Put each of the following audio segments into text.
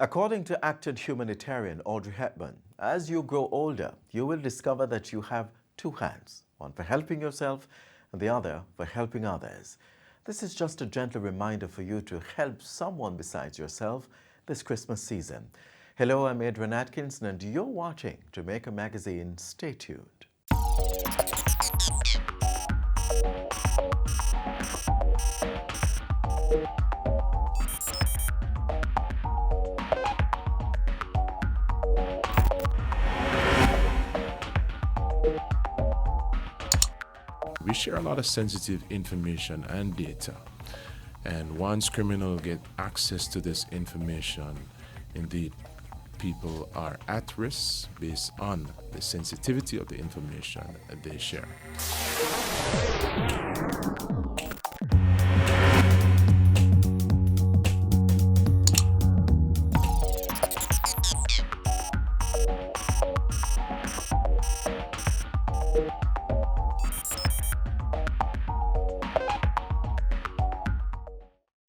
According to actor humanitarian Audrey Hepburn, as you grow older, you will discover that you have two hands, one for helping yourself and the other for helping others. This is just a gentle reminder for you to help someone besides yourself this Christmas season. Hello, I'm Adrian Atkinson and you're watching Jamaica Magazine. Stay tuned. We share a lot of sensitive information and data, and once criminals get access to this information, indeed, people are at risk based on the sensitivity of the information that they share.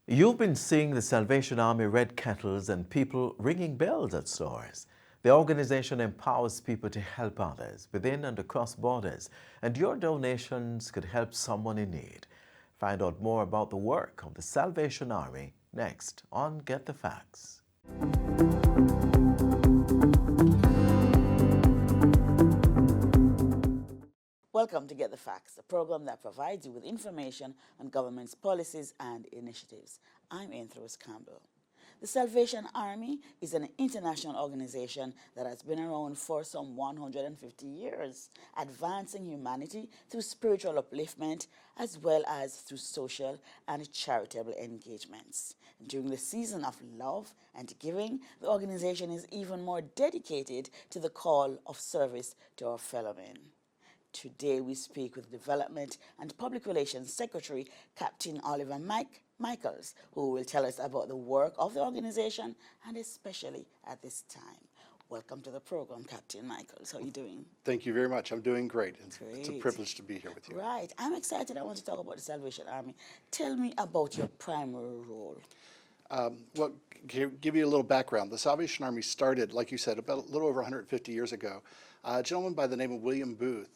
You've been seeing the Salvation Army red kettles and people ringing bells at stores. The organization empowers people to help others within and across borders, and your donations could help someone in need. Find out more about the work of the Salvation Army next on Get the Facts. Welcome to Get the Facts, a program that provides you with information on government's policies and initiatives. I'm Anthros Campbell. The Salvation Army is an international organization that has been around for some 150 years, advancing humanity through spiritual upliftment as well as through social and charitable engagements. During the season of love and giving, the organization is even more dedicated to the call of service to our fellow men. Today we speak with Development and Public Relations Secretary Captain Oliver Michaels, who will tell us about the work of the organization and especially at this time. Welcome to the program, Captain Michaels. How are you doing? Thank you very much. I'm doing great. It's a privilege to be here with you. Right. I'm excited. I want to talk about the Salvation Army. Tell me about your primary role. Well, give you a little background. The Salvation Army started, like you said, about a little over 150 years ago. A gentleman by the name of William Booth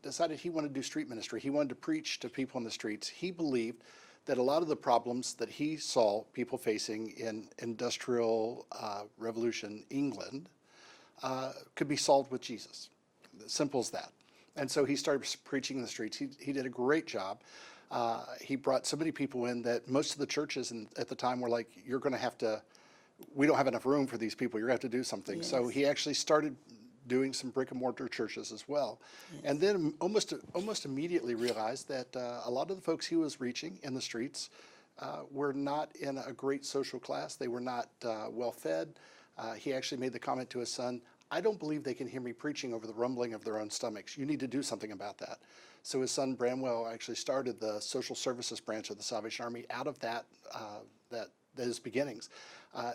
decided he wanted to do street ministry. He wanted to preach to people in the streets. He believed that a lot of the problems that he saw people facing in industrial revolution England could be solved with Jesus. Simple as that. And so he started preaching in the streets. He did a great job. He brought so many people in that most of the churches at the time were like, you're going to have to, we don't have enough room for these people. You're going to have to do something. Yes. So he actually started doing some brick and mortar churches as well. Yes. And then almost immediately realized that a lot of the folks he was reaching in the streets were not in a great social class. They were not well fed. He actually made the comment to his son, I don't believe they can hear me preaching over the rumbling of their own stomachs. You need to do something about that. So his son Bramwell actually started the social services branch of the Salvation Army out of those beginnings.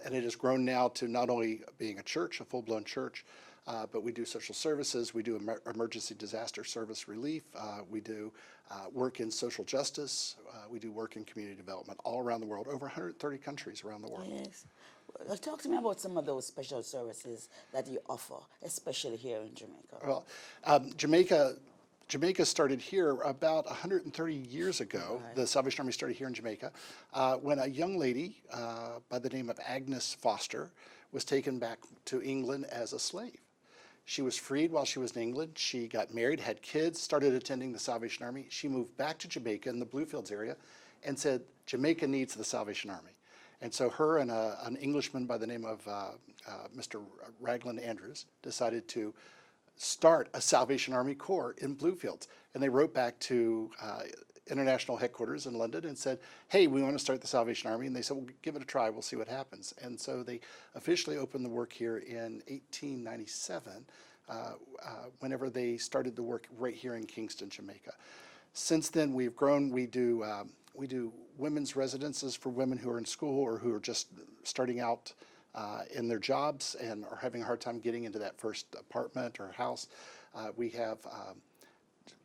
And it has grown now to not only being a church, a full-blown church, but we do social services, we do emergency disaster service relief, we do work in social justice, we do work in community development all around the world, over 130 countries around the world. Yes. Well, talk to me about some of those special services that you offer, especially here in Jamaica. Well, Jamaica started here about 130 years ago. Right. The Salvation Army started here in Jamaica when a young lady by the name of Agnes Foster was taken back to England as a slave. She was freed while she was in England. She got married, had kids, started attending the Salvation Army. She moved back to Jamaica in the Bluefields area and said, Jamaica needs the Salvation Army. And so her and an Englishman by the name of Mr. Raglan Andrews decided to start a Salvation Army Corps in Bluefields. And they wrote back to international headquarters in London and said, hey, we want to start the Salvation Army. And they said, well, give it a try. We'll see what happens. And so they officially opened the work here in 1897, whenever they started the work right here in Kingston, Jamaica. Since then, we've grown. We do women's residences for women who are in school or who are just starting out in their jobs and are having a hard time getting into that first apartment or house. We have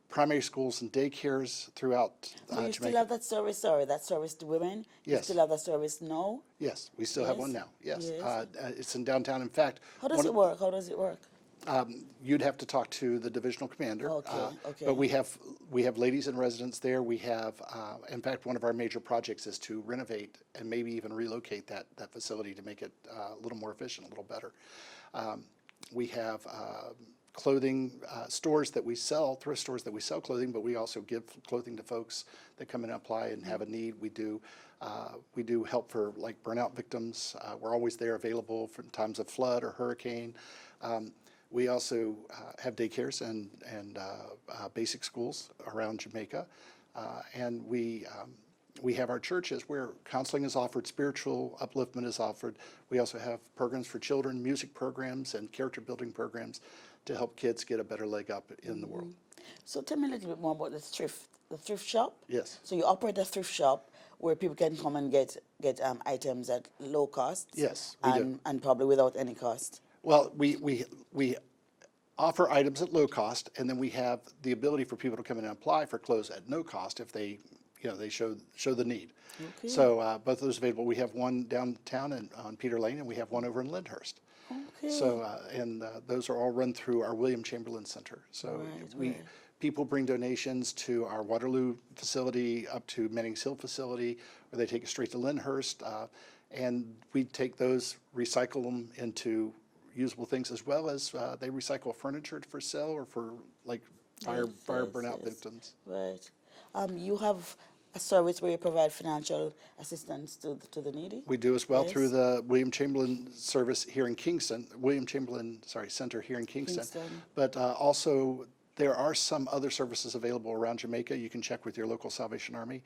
primary schools and daycares throughout Do you still Jamaica. have that service? Sorry, that service to women. You Yes. still have that service now. Yes, we still have Yes. one now. Yes, Yes. it's in downtown. In fact, How does one it of- work? How does it work? You'd have to talk to the divisional commander. Okay, okay. But we have ladies in residence there. We have, in fact, one of our major projects is to renovate and maybe even relocate that facility to make it a little more efficient, a little better. We have clothing stores that we sell, thrift stores that we sell clothing, but we also give clothing to folks that come in and apply and have a need. We do help for like burnout victims. We're always there available for times of flood or hurricane. We also have daycares and basic schools around Jamaica, and we have our churches where counseling is offered, spiritual upliftment is offered. We also have programs for children, music programs, and character building programs to help kids get a better leg up in the world. So tell me a little bit more about the thrift shop. Yes. So you operate a thrift shop where people can come and get items at low cost. Yes, we do. And probably without any cost. Well, we offer items at low cost, and then we have the ability for people to come in and apply for clothes at no cost if they show the need. Okay. So both of those available. We have one downtown on Peter Lane, and we have one over in Lyndhurst. Okay. So those are all run through our William Chamberlain Center. So Right. people bring donations to our Waterloo facility up to Manning's Hill facility, or they take it straight to Lyndhurst, and we take those, recycle them into usable things, as well as they recycle furniture for sale or for like fire burnout victims. Right. You have a service where you provide financial assistance to the needy? We do as well Yes. through the William Chamberlain service here in Kingston, Center here in Kingston. Kingston. But also there are some other services available around Jamaica. You can check with your local Salvation Army.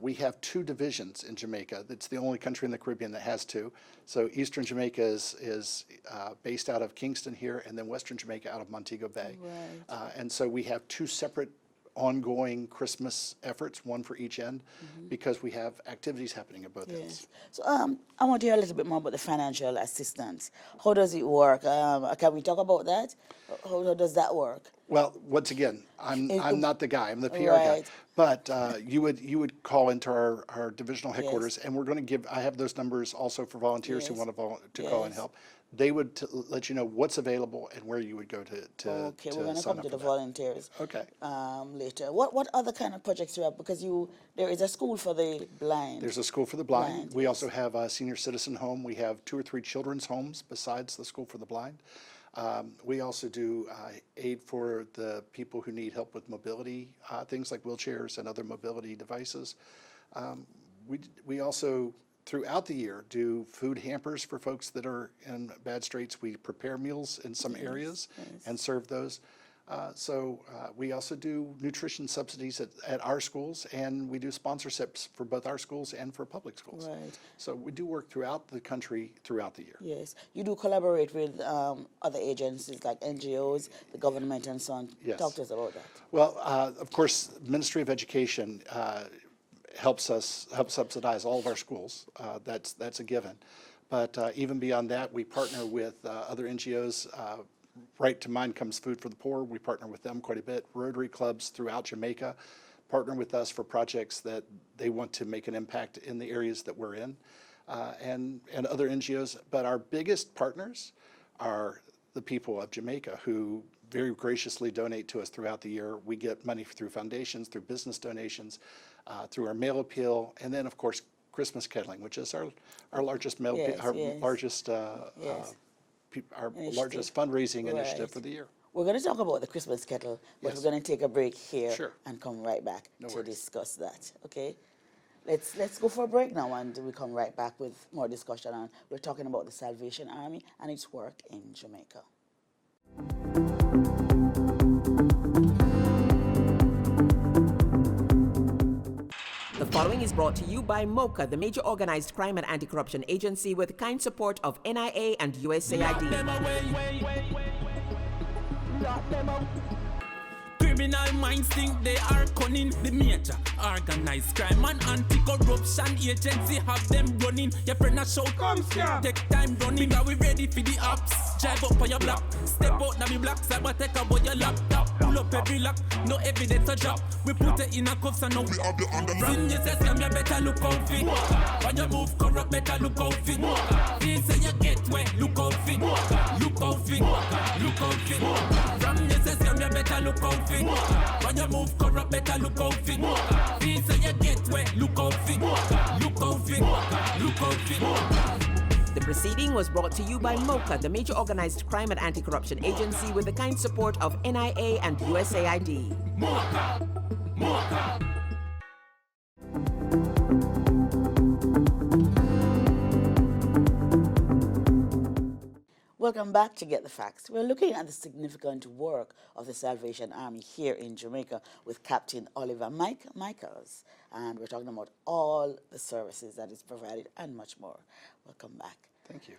We have 2 divisions in Jamaica. It's the only country in the Caribbean that has 2. So Eastern Jamaica is based out of Kingston here, and then Western Jamaica out of Montego Bay. Right. And so we have 2 separate ongoing Christmas efforts, one for each end, because we have activities happening at both ends. Yes. So I want to hear a little bit more about the financial assistance. How does it work? Can we talk about that? How does that work? Well, once again, I'm not the guy. I'm the PR Right. guy. But you would call into our divisional headquarters, and we're going to give. I have those numbers also for volunteers who Yes. want to call and Yes. help. They would let you know what's available and where you would go to Okay, we're going to sign come up to for the that. volunteers. Okay. Later. What other kind of projects you have? Because there is a school for the blind. There's a school for the blind. Blind, We yes. also have a senior citizen home. We have 2 or 3 children's homes besides the school for the blind. We also do aid for the people who need help with mobility, things like wheelchairs and other mobility devices. We also, throughout the year, do food hampers for folks that are in bad straits. We prepare meals in some areas and serve those. So we also do nutrition subsidies at our schools, and we do sponsorships for both our schools and for public schools. Right. So we do work throughout the country throughout the year. Yes. You do collaborate with other agencies like NGOs, the government, and so on. Yes. Talk to us about that. Well, of course, Ministry of Education helps subsidize all of our schools. That's a given. But even beyond that, we partner with other NGOs. Right to mind comes Food for the Poor. We partner with them quite a bit. Rotary clubs throughout Jamaica partner with us for projects that they want to make an impact in the areas that we're in, and other NGOs. But our biggest partners are the people of Jamaica, who very graciously donate to us throughout the year. We get money through foundations, through business donations, through our mail appeal, and then of course Christmas kettling, which is our largest mail, Yes, our yes. largest Yes. our Initiative. largest fundraising initiative Right. for the year. We're going to talk about the Christmas kettle, but Yes. we're going to take a break here Sure. and come right back No to worries. discuss that. Okay? Let's go for a break now, and we come right back with more discussion. And we're talking about the Salvation Army and its work in Jamaica. The following is brought to you by MOCA, the major organized crime and anti-corruption agency with kind support of NIA and USAID. criminal minds think they are cunning. The major organized crime and anti-corruption agency have them running. Your friend a shout, come here. Take time running, are we ready for the ops? Drive up on your block, step out now the block, cyber take about your laptop. Pull up every lock, no evidence to drop. We put it in a cuffs and now we have the under. Sin you say scam, you better look out fit. When you move corrupt, better look out fit. Feel say you get wet, look out fit. Look out fit, look out fit. From you say scam, you better look out fit. When you move corrupt, better look out fit. Feel say you get wet, look out fit. Look out fit, look out fit. The proceeding was brought to you by MOCA, the major organized crime and anti-corruption agency, with the kind support of NIA and USAID. MOCA, MOCA. Welcome back to Get the Facts. We're looking at the significant work of the Salvation Army here in Jamaica with Captain Oliver Michaels. And we're talking about all the services that is provided and much more. Welcome back. Thank you.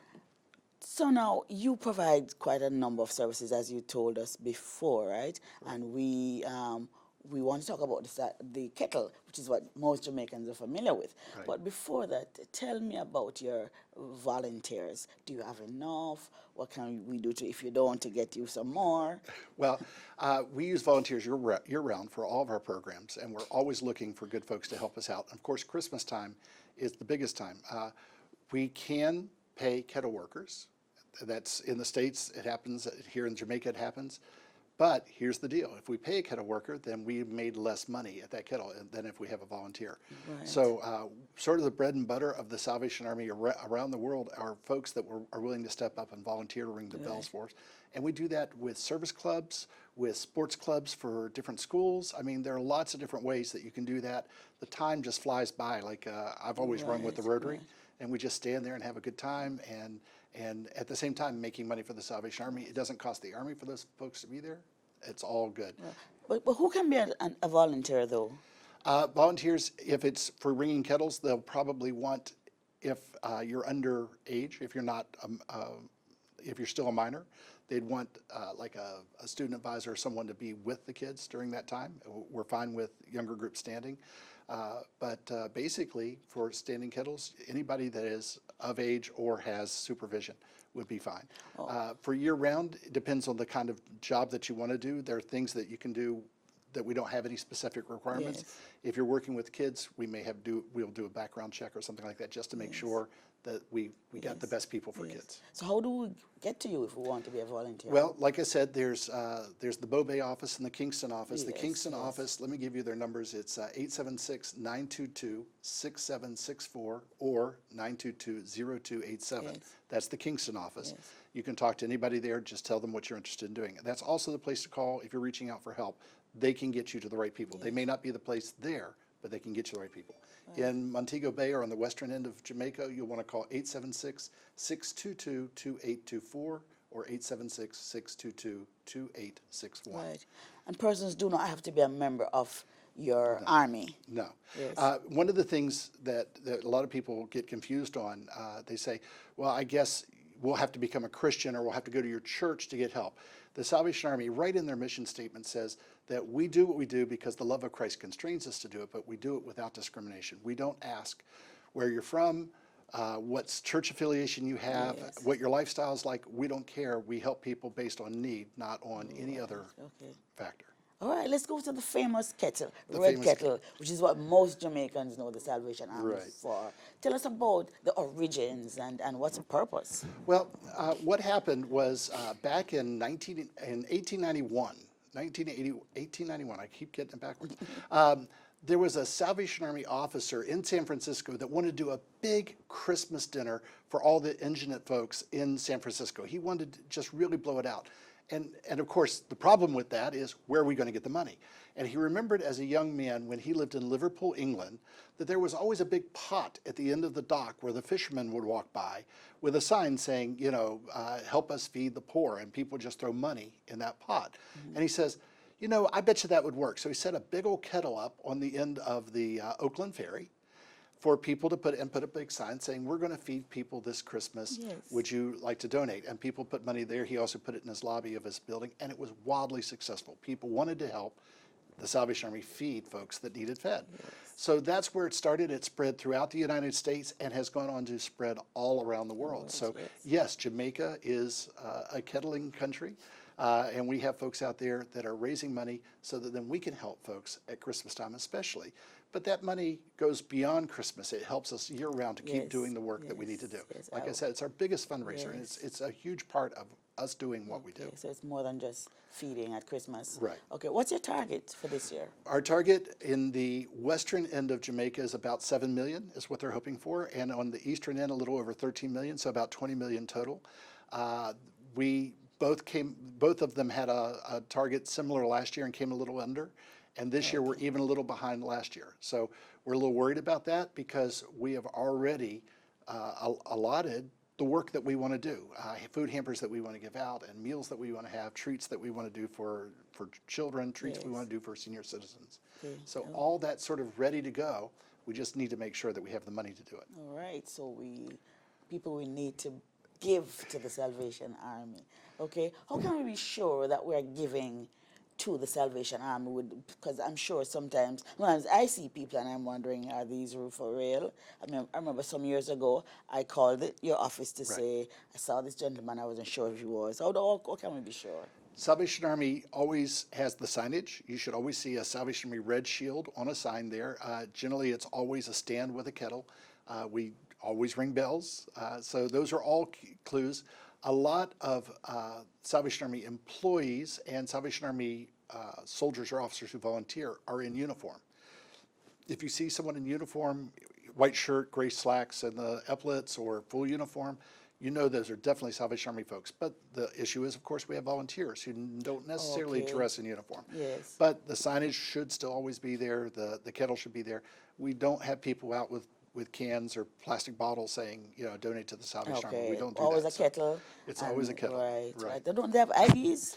So now you provide quite a number of services, as you told us before, right? And we want to talk about the kettle, which is what most Jamaicans are familiar with. Right. But before that, tell me about your volunteers. Do you have enough? What can we do if you don't, to get you some more? Well, we use volunteers year-round for all of our programs, and we're always looking for good folks to help us out. Of course, Christmas time is the biggest time. We can pay kettle workers. That's in the States, it happens. Here in Jamaica, it happens. But here's the deal. If we pay a kettle worker, then we made less money at that kettle than if we have a volunteer. Right. So sort of the bread and butter of the Salvation Army around the world are folks that are willing to step up and volunteer to ring the bells for us. And we do that with service clubs, with sports clubs for different schools. I mean, there are lots of different ways that you can do that. The time just flies by. Like I've always run with the Rotary, and we just stand there and have a good time, and at the same time making money for the Salvation Army. It doesn't cost the Army for those folks to be there. It's all good. But who can be a volunteer, though? Volunteers, if it's for ringing kettles, they'll probably want, if you're underage, if you're not, if you're still a minor, they'd want like a student advisor or someone to be with the kids during that time. We're fine with younger groups standing. But basically, for standing kettles, anybody that is of age or has supervision would be fine. For year-round, it depends on the kind of job that you want to do. There are things that you can do that we don't have any specific requirements. Yes. If you're working with kids, we'll do a background check or something like that just to make sure that we got the best people for kids. So how do we get to you if we want to be a volunteer? Well, like I said, there's the Bow Bay office and the Kingston office. The Kingston office, let me give you their numbers. It's 876-922-6764 or 922-0287. That's the Kingston office. You can talk to anybody there. Just tell them what you're interested in doing. That's also the place to call if you're reaching out for help. They can get you to the right people. They may not be the place there, but they can get you the right people. In Montego Bay or on the western end of Jamaica, you'll want to call 876-622-2824 or 876-622-2861. Right. And persons do not have to be a member of your army. No. Yes. One of the things that a lot of people get confused on, they say, well, I guess we'll have to become a Christian or we'll have to go to your church to get help. The Salvation Army, right in their mission statement, says that we do what we do because the love of Christ constrains us to do it, but we do it without discrimination. We don't ask where you're from, what church affiliation you have, what your lifestyle is like. We don't care. We help people based on need, not on any other factor. All right, let's go to the famous kettle, red kettle, which is what most Jamaicans know the Salvation Army for. Tell us about the origins and what's the purpose. Well, what happened was back in 1891, I keep getting it backwards, there was a Salvation Army officer in San Francisco that wanted to do a big Christmas dinner for all the indigent folks in San Francisco. He wanted to just really blow it out. And of course, the problem with that is, where are we going to get the money? And he remembered as a young man when he lived in Liverpool, England, that there was always a big pot at the end of the dock where the fishermen would walk by with a sign saying, you know, help us feed the poor, and people just throw money in that pot. And he says, you know, I bet you that would work. So he set a big old kettle up on the end of the Oakland Ferry, for people to put a big sign saying, we're going to feed people this Christmas. Yes. Would you like to donate? And people put money there. He also put it in his lobby of his building, and it was wildly successful. People wanted to help the Salvation Army feed folks that needed fed. Yes. So that's where it started. It spread throughout the United States and has gone on to spread all around the world. So yes, Jamaica is a kettling country. And we have folks out there that are raising money so that then we can help folks at Christmas time especially. But that money goes beyond Christmas. It helps us year round to keep doing the work that we need to do. Yes. Like I said, it's our biggest fundraiser, and it's a huge part of us doing what we do. So it's more than just feeding at Christmas. Right. Okay, what's your target for this year? Our target in the western end of Jamaica is about 7 million is what they're hoping for, and on the eastern end a little over 13 million, so about 20 million total. Both of them had a target similar last year and came a little under. And this year we're even a little behind last year. So we're a little worried about that because we have already allotted the work that we want to do, food hampers that we want to give out, and meals that we want to have, treats that we want to do for children, treats we want to do for senior citizens. So all that's sort of ready to go. We just need to make sure that we have the money to do it. All right, so people we need to give to the Salvation Army. Okay, how can we be sure that we're giving to the Salvation Army? Because I'm sure sometimes I see people and I'm wondering, are these for real? I remember some years ago I called your office to say, I saw this gentleman, I wasn't sure if he was. How can we be sure? Salvation Army always has the signage. You should always see a Salvation Army red shield on a sign there. Generally it's always a stand with a kettle. We always ring bells. So those are all clues. A lot of Salvation Army employees and Salvation Army soldiers or officers who volunteer are in uniform. If you see someone in uniform, white shirt, gray slacks, and the epaulets or full uniform, you know those are definitely Salvation Army folks. But the issue is, of course, we have volunteers who don't necessarily dress in uniform. Yes. But the signage should still always be there. The kettle should be there. We don't have people out with cans or plastic bottles saying, donate to the Salvation Army. We don't do always that. A kettle. It's always a kettle. Right. They don't have IDs?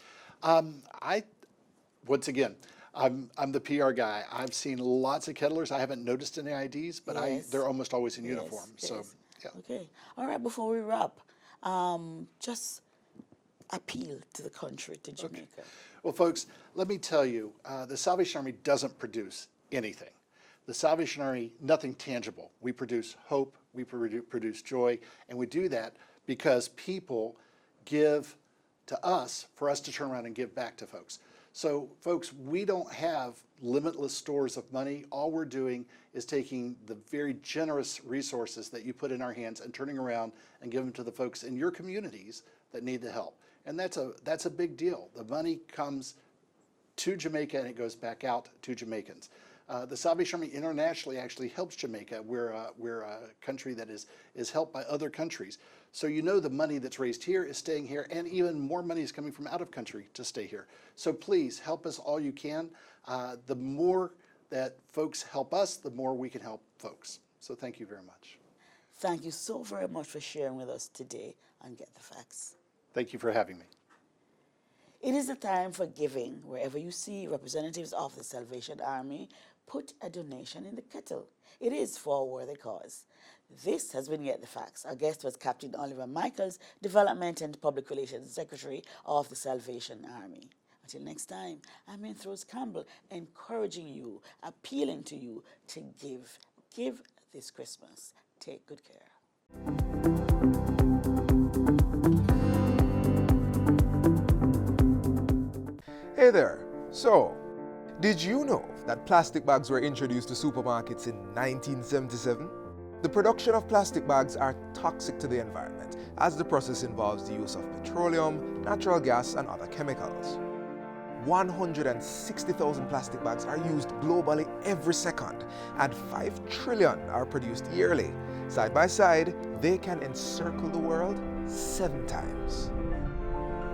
Once again, I'm the PR guy. I've seen lots of kettlers. I haven't noticed any IDs, but they're almost always in uniform. So, yeah. Okay. All right, before we wrap, just appeal to the country, to Jamaica. Okay. Well, folks, let me tell you, the Salvation Army doesn't produce anything. The Salvation Army, nothing tangible. We produce hope, we produce joy, and we do that because people give to us for us to turn around and give back to folks. So, folks, we don't have limitless stores of money. All we're doing is taking the very generous resources that you put in our hands and turning around and giving them to the folks in your communities that need the help. And that's a big deal. The money comes to Jamaica and it goes back out to Jamaicans. The Salvation Army internationally actually helps Jamaica. We're a country that is helped by other countries. So the money that's raised here is staying here, and even more money is coming from out of country to stay here. So please help us all you can. The more that folks help us, the more we can help folks. So thank you very much. Thank you so very much for sharing with us today on Get the Facts. Thank you for having me. It is a time for giving. Wherever you see representatives of the Salvation Army, put a donation in the kettle. It is for a worthy cause. This has been Get the Facts. Our guest was Captain Oliver Michaels, Development and Public Relations Secretary of the Salvation Army. Until next time, I'm Rose Campbell, encouraging you, appealing to you to give. Give this Christmas. Take good care. Hey there. So, did you know that plastic bags were introduced to supermarkets in 1977? The production of plastic bags are toxic to the environment, as the process involves the use of petroleum, natural gas, and other chemicals. 160,000 plastic bags are used globally every second, and 5 trillion are produced yearly. Side by side, they can encircle the world 7 times.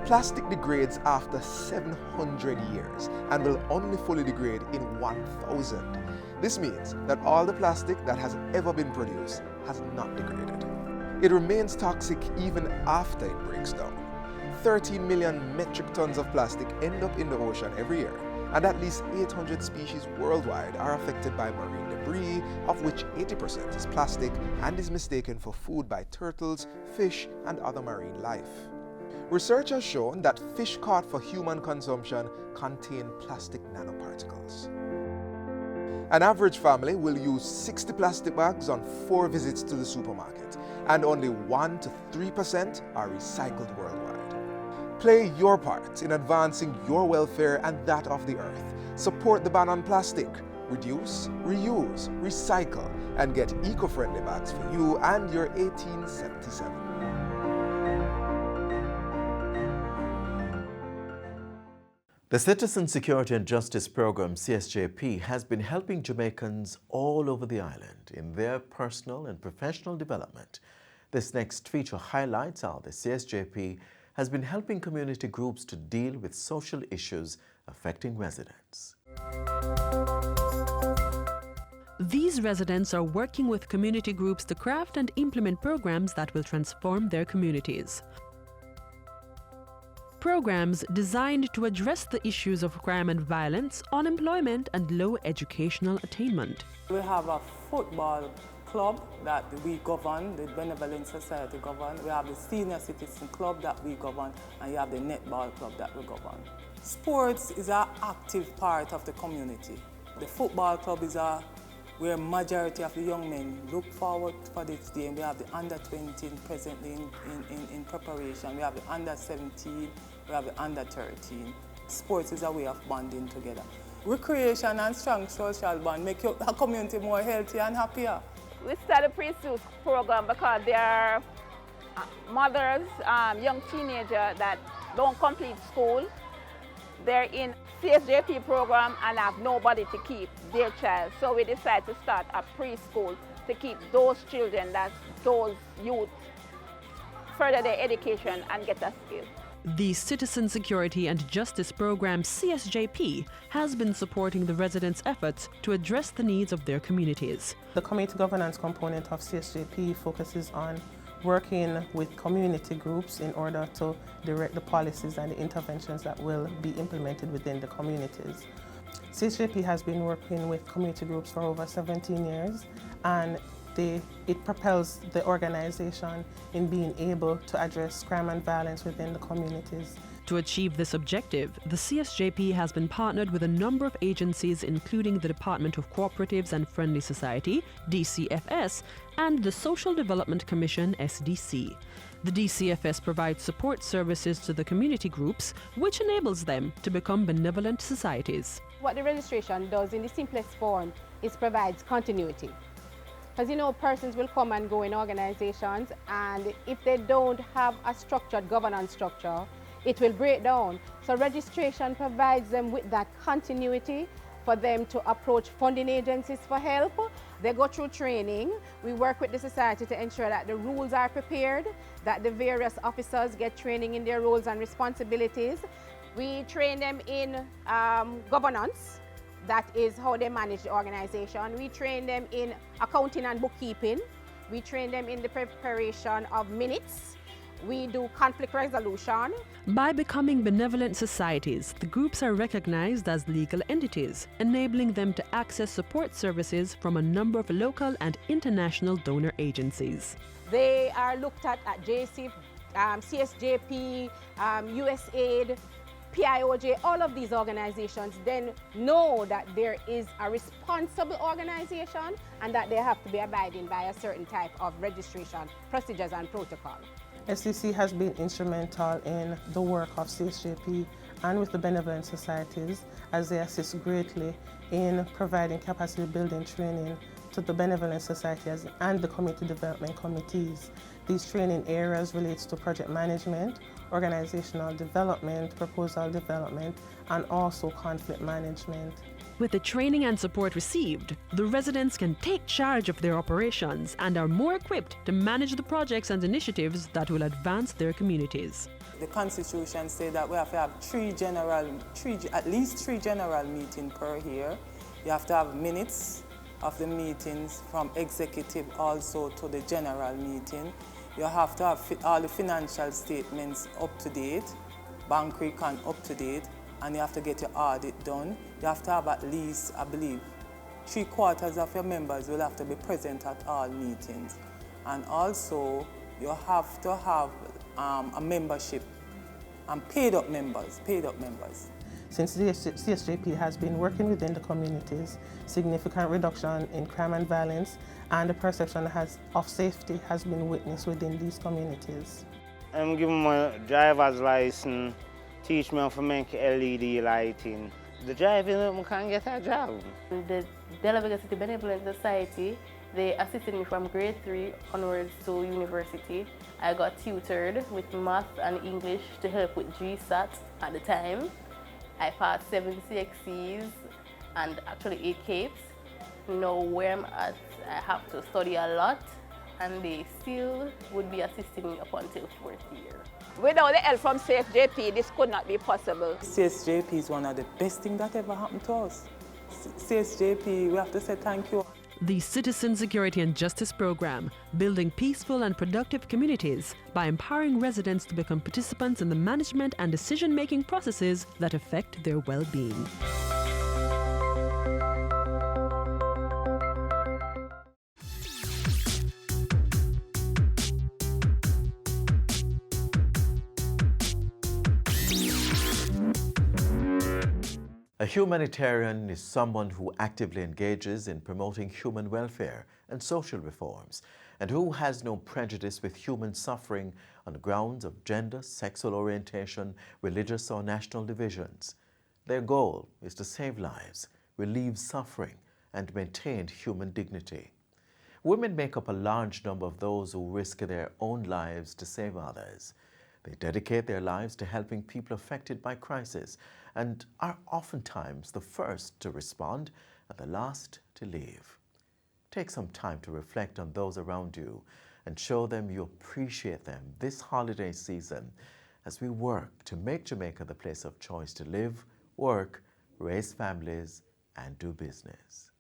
Plastic degrades after 700 years and will only fully degrade in 1,000. This means that all the plastic that has ever been produced has not degraded. It remains toxic even after it breaks down. 13 million metric tons of plastic end up in the ocean every year, and at least 800 species worldwide are affected by marine debris, of which 80% is plastic and is mistaken for food by turtles, fish, and other marine life. Research has shown that fish caught for human consumption contain plastic nanoparticles. An average family will use 60 plastic bags on 4 visits to the supermarket, and only 1 to 3% are recycled worldwide. Play your part in advancing your welfare and that of the earth. Support the ban on plastic. Reduce, reuse, recycle, and get eco-friendly bags for you and your 1877. The Citizen Security and Justice Program, CSJP, has been helping Jamaicans all over the island in their personal and professional development. This next feature highlights how the CSJP has been helping community groups to deal with social issues affecting residents. These residents are working with community groups to craft and implement programs that will transform their communities. Programs designed to address the issues of crime and violence, unemployment, and low educational attainment. We have a football club that we govern, the Benevolent Society govern. We have the Senior Citizen Club that we govern, and you have the Netball Club that we govern. Sports is an active part of the community. The football club is where majority of the young men look forward for this game. We have the under-20 presently in preparation. We have the under-17, we have the under-13. Sports is a way of bonding together. Recreation and strong social bond make your community more healthy and happier. We started the preschool program because there are mothers, young teenagers that don't complete school. They're in CSJP program and have nobody to keep their child. So we decided to start a preschool to keep those children, those youth, further their education and get a skill. The Citizen Security and Justice Program, CSJP, has been supporting the residents' efforts to address the needs of their communities. The community governance component of CSJP focuses on working with community groups in order to direct the policies and the interventions that will be implemented within the communities. CSJP has been working with community groups for over 17 years, and it propels the organization in being able to address crime and violence within the communities. To achieve this objective, the CSJP has been partnered with a number of agencies, including the Department of Cooperatives and Friendly Society, DCFS, and the Social Development Commission, SDC. The DCFS provides support services to the community groups, which enables them to become benevolent societies. What the registration does in the simplest form is provides continuity. Because persons will come and go in organizations, and if they don't have a structured governance structure, it will break down. So registration provides them with that continuity for them to approach funding agencies for help. They go through training. We work with the society to ensure that the rules are prepared, that the various officers get training in their roles and responsibilities. We train them in governance. That is how they manage the organization. We train them in accounting and bookkeeping. We train them in the preparation of minutes. We do conflict resolution. By becoming benevolent societies, the groups are recognized as legal entities, enabling them to access support services from a number of local and international donor agencies. They are looked at JCF, CSJP, USAID, PIOJ, all of these organizations then know that there is a responsible organization and that they have to be abiding by a certain type of registration procedures and protocol. SCC has been instrumental in the work of CSJP and with the benevolent societies as they assist greatly in providing capacity building training to the benevolent societies and the community development committees. These training areas relates to project management, organizational development, proposal development, and also conflict management. With the training and support received, the residents can take charge of their operations and are more equipped to manage the projects and initiatives that will advance their communities. The Constitution says that we have to have at least three general meetings per year. You have to have minutes of the meetings from executive also to the general meeting. You have to have all the financial statements up to date, bank record up to date, and you have to get your audit done, you have to have at least, I believe, 3/4 of your members will have to be present at all meetings. And also, you have to have a membership and paid up members. Since the CSJP has been working within the communities, significant reduction in crime and violence and the perception of safety has been witnessed within these communities. I'm giving my driver's license, teach me how to make LED lighting. The driving, I can't get a job. The Delaware City Benevolent Society, they assisted me from grade 3 onwards to university. I got tutored with math and English to help with GSAT at the time. I passed 7 CXCs and actually 8 Capes. Now where I'm at, I have to study a lot, and they still would be assisting me up until 4th year. Without the help from CSJP, this could not be possible. CSJP is one of the best things that ever happened to us. CSJP, we have to say thank you. The Citizen Security and Justice Program, building peaceful and productive communities by empowering residents to become participants in the management and decision-making processes that affect their well-being. A humanitarian is someone who actively engages in promoting human welfare and social reforms, and who has no prejudice with human suffering on the grounds of gender, sexual orientation, religious or national divisions. Their goal is to save lives, relieve suffering, and maintain human dignity. Women make up a large number of those who risk their own lives to save others. They dedicate their lives to helping people affected by crisis and are oftentimes the first to respond and the last to leave. Take some time to reflect on those around you and show them you appreciate them this holiday season as we work to make Jamaica the place of choice to live, work, raise families, and do business.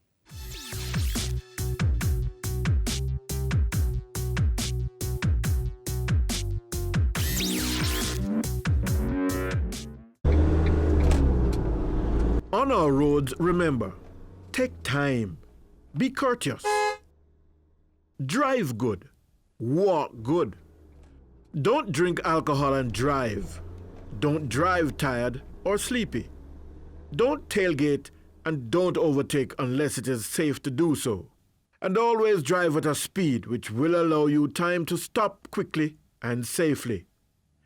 On our roads, remember, take time, be courteous, drive good, walk good. Don't drink alcohol and drive. Don't drive tired or sleepy. Don't tailgate and don't overtake unless it is safe to do so. And always drive at a speed which will allow you time to stop quickly and safely.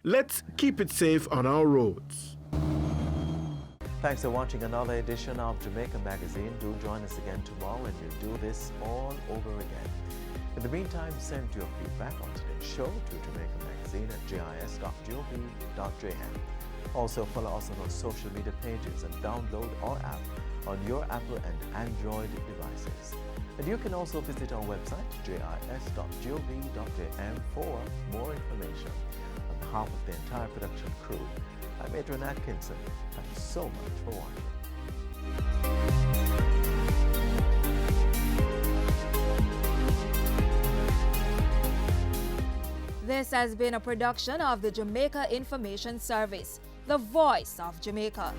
Let's keep it safe on our roads. Thanks for watching another edition of Jamaica Magazine. Do join us again tomorrow and we'll do this all over again. In the meantime, send your feedback on today's show to Jamaica Magazine at gis.gov.jm. Also follow us on our social media pages and download our app on your Apple and Android devices. And you can also visit our website, gis.gov.jm, for more information. On behalf of the entire production crew, I'm Adrian Atkinson. Thank you so much for watching. This has been a production of the Jamaica Information Service, the voice of Jamaica.